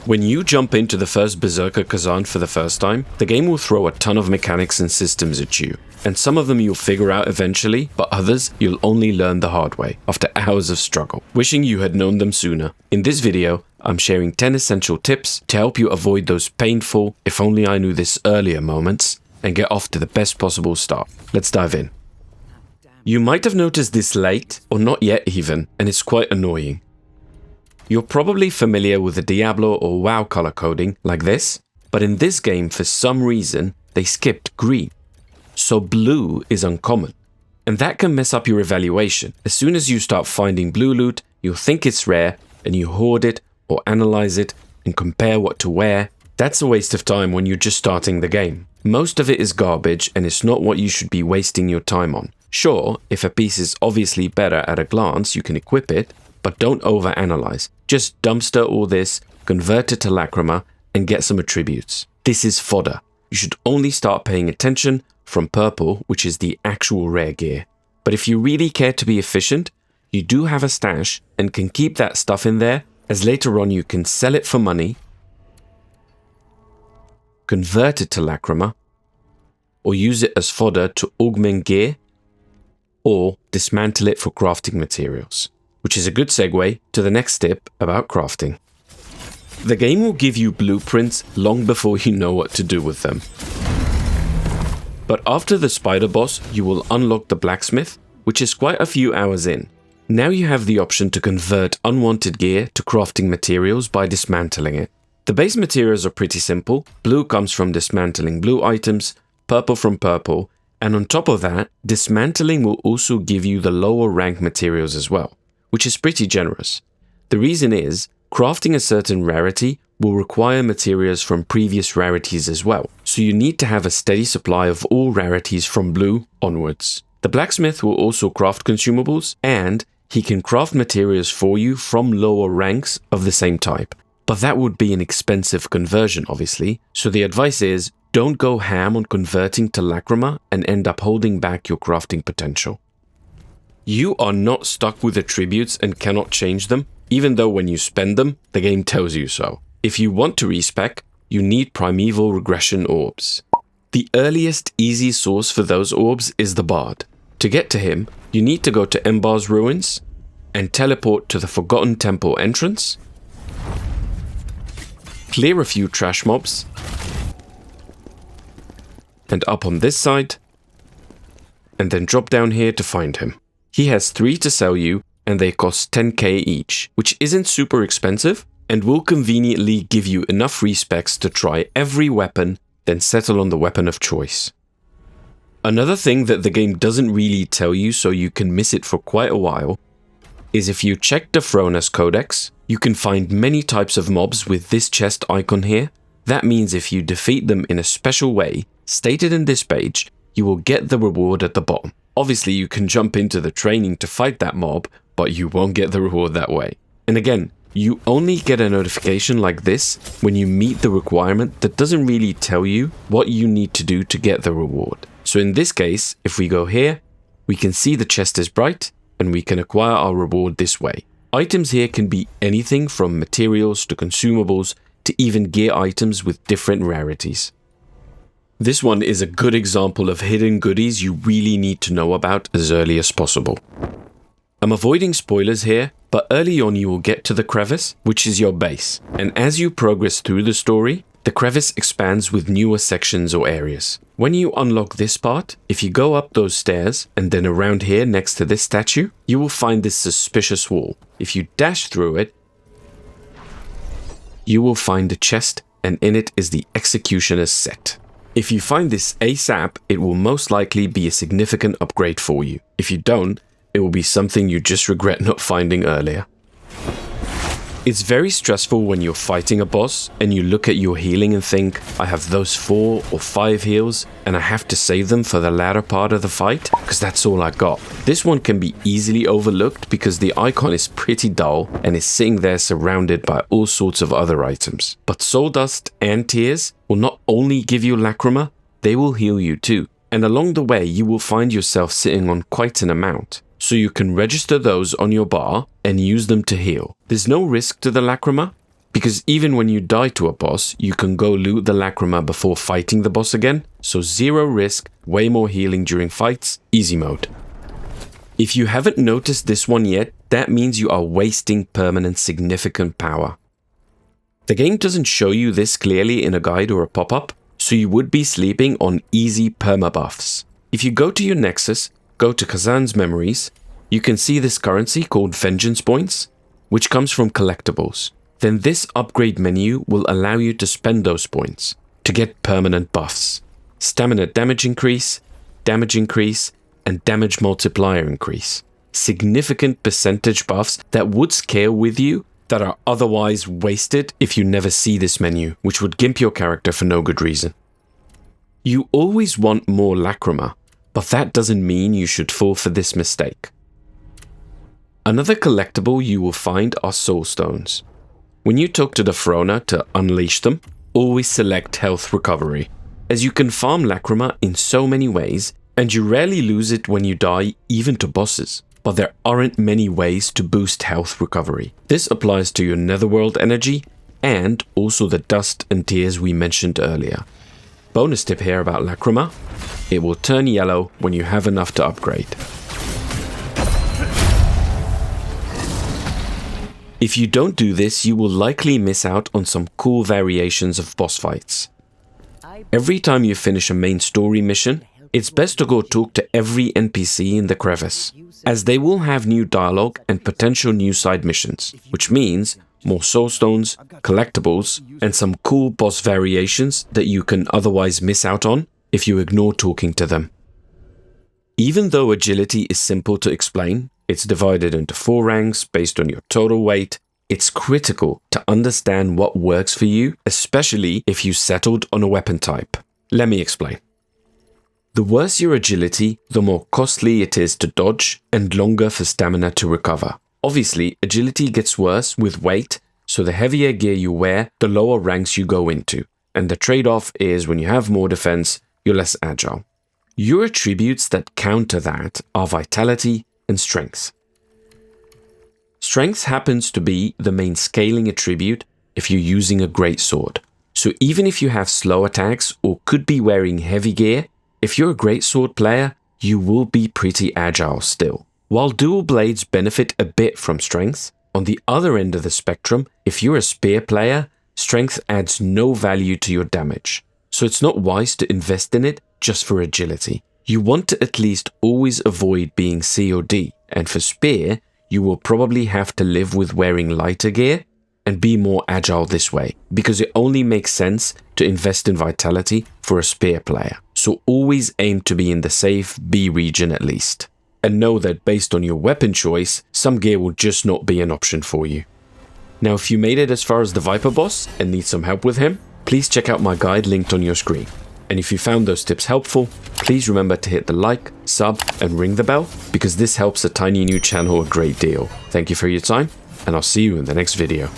When you jump into the first Berserker Khazan for the first time, the game will throw a ton of mechanics and systems at you, and some of them you'll figure out eventually, but others you'll only learn the hard way, after hours of struggle, wishing you had known them sooner. In this video, I'm sharing 10 essential tips to help you avoid those painful, if only I knew this earlier moments, and get off to the best possible start. Let's dive in. You might have noticed this late, or not yet even, and it's quite annoying. You're probably familiar with the Diablo or WoW color coding like this, but in this game for some reason they skipped green. So blue is uncommon, and that can mess up your evaluation. As soon as you start finding blue loot, you'll think it's rare and you hoard it or analyze it and compare what to wear. That's a waste of time when you're just starting the game. Most of it is garbage and it's not what you should be wasting your time on. Sure, if a piece is obviously better at a glance, you can equip it, but don't overanalyze. Just dumpster all this, convert it to Lacrima, and get some attributes. This is fodder. You should only start paying attention from purple, which is the actual rare gear. But if you really care to be efficient, you do have a stash and can keep that stuff in there, as later on you can sell it for money, convert it to Lacrima, or use it as fodder to augment gear, or dismantle it for crafting materials. Which is a good segue to the next tip about crafting. The game will give you blueprints long before you know what to do with them. But after the spider boss, you will unlock the blacksmith, which is quite a few hours in. Now you have the option to convert unwanted gear to crafting materials by dismantling it. The base materials are pretty simple. Blue comes from dismantling blue items, purple from purple, and on top of that, dismantling will also give you the lower rank materials as well, which is pretty generous. The reason is, crafting a certain rarity will require materials from previous rarities as well, so you need to have a steady supply of all rarities from blue onwards. The blacksmith will also craft consumables, and he can craft materials for you from lower ranks of the same type. But that would be an expensive conversion obviously, so the advice is, don't go ham on converting to Lacrima and end up holding back your crafting potential. You are not stuck with attributes and cannot change them, even though when you spend them, the game tells you so. If you want to respec, you need primeval regression orbs. The earliest easy source for those orbs is the Bard. To get to him, you need to go to Embar's ruins and teleport to the Forgotten Temple entrance, clear a few trash mobs, and up on this side, and then drop down here to find him. He has 3 to sell you, and they cost 10k each, which isn't super expensive, and will conveniently give you enough respecs to try every weapon, then settle on the weapon of choice. Another thing that the game doesn't really tell you, so you can miss it for quite a while, is if you check the Throner's Codex, you can find many types of mobs with this chest icon here. That means if you defeat them in a special way, stated in this page, you will get the reward at the bottom. Obviously, you can jump into the training to fight that mob, but you won't get the reward that way. And again, you only get a notification like this when you meet the requirement that doesn't really tell you what you need to do to get the reward. So in this case, if we go here, we can see the chest is bright and we can acquire our reward this way. Items here can be anything from materials to consumables to even gear items with different rarities. This one is a good example of hidden goodies you really need to know about as early as possible. I'm avoiding spoilers here, but early on you will get to the crevice, which is your base, and as you progress through the story, the crevice expands with newer sections or areas. When you unlock this part, if you go up those stairs and then around here next to this statue, you will find this suspicious wall. If you dash through it, you will find a chest, and in it is the Executioner's set. If you find this ASAP, it will most likely be a significant upgrade for you. If you don't, it will be something you just regret not finding earlier. It's very stressful when you're fighting a boss and you look at your healing and think, I have those 4 or 5 heals and I have to save them for the latter part of the fight because that's all I got. This one can be easily overlooked because the icon is pretty dull and is sitting there surrounded by all sorts of other items. But Soul Dust and Tears will not only give you Lacrima, they will heal you too. And along the way you will find yourself sitting on quite an amount. So you can register those on your bar and use them to heal. There's no risk to the Lacrima, because even when you die to a boss, you can go loot the Lacrima before fighting the boss again, so zero risk, way more healing during fights, easy mode. If you haven't noticed this one yet, that means you are wasting permanent significant power. The game doesn't show you this clearly in a guide or a pop-up, so you would be sleeping on easy perma buffs. If you go to your Nexus, go to Khazan's Memories, you can see this currency called Vengeance Points, which comes from collectibles. Then this upgrade menu will allow you to spend those points to get permanent buffs. Stamina damage increase, and damage multiplier increase. Significant percentage buffs that would scale with you that are otherwise wasted if you never see this menu, which would gimp your character for no good reason. You always want more Lacrima, but that doesn't mean you should fall for this mistake. Another collectible you will find are Soul Stones. When you talk to the Frona to unleash them, always select Health Recovery, as you can farm Lacrima in so many ways, and you rarely lose it when you die, even to bosses. But there aren't many ways to boost health recovery. This applies to your netherworld energy, and also the dust and tears we mentioned earlier. Bonus tip here about Lacrima, it will turn yellow when you have enough to upgrade. If you don't do this, you will likely miss out on some cool variations of boss fights. Every time you finish a main story mission, it's best to go talk to every NPC in the crevice, as they will have new dialogue and potential new side missions, which means more soul stones, collectibles, and some cool boss variations that you can otherwise miss out on if you ignore talking to them. Even though agility is simple to explain, it's divided into 4 ranks based on your total weight, it's critical to understand what works for you, especially if you settled on a weapon type. Let me explain. The worse your agility, the more costly it is to dodge and longer for stamina to recover. Obviously, agility gets worse with weight, so the heavier gear you wear, the lower ranks you go into. And the trade-off is when you have more defense, you're less agile. Your attributes that counter that are vitality and strength. Strength happens to be the main scaling attribute if you're using a greatsword. So even if you have slow attacks or could be wearing heavy gear, if you're a greatsword player, you will be pretty agile still. While dual blades benefit a bit from strength, on the other end of the spectrum, if you're a spear player, strength adds no value to your damage. So it's not wise to invest in it just for agility. You want to at least always avoid being COD, and for spear, you will probably have to live with wearing lighter gear and be more agile this way, because it only makes sense to invest in vitality for a spear player. So always aim to be in the safe B region at least. And know that based on your weapon choice, some gear will just not be an option for you. Now if you made it as far as the Viper boss and need some help with him, please check out my guide linked on your screen. And if you found those tips helpful, please remember to hit the like, sub, and ring the bell, because this helps the tiny new channel a great deal. Thank you for your time, and I'll see you in the next video.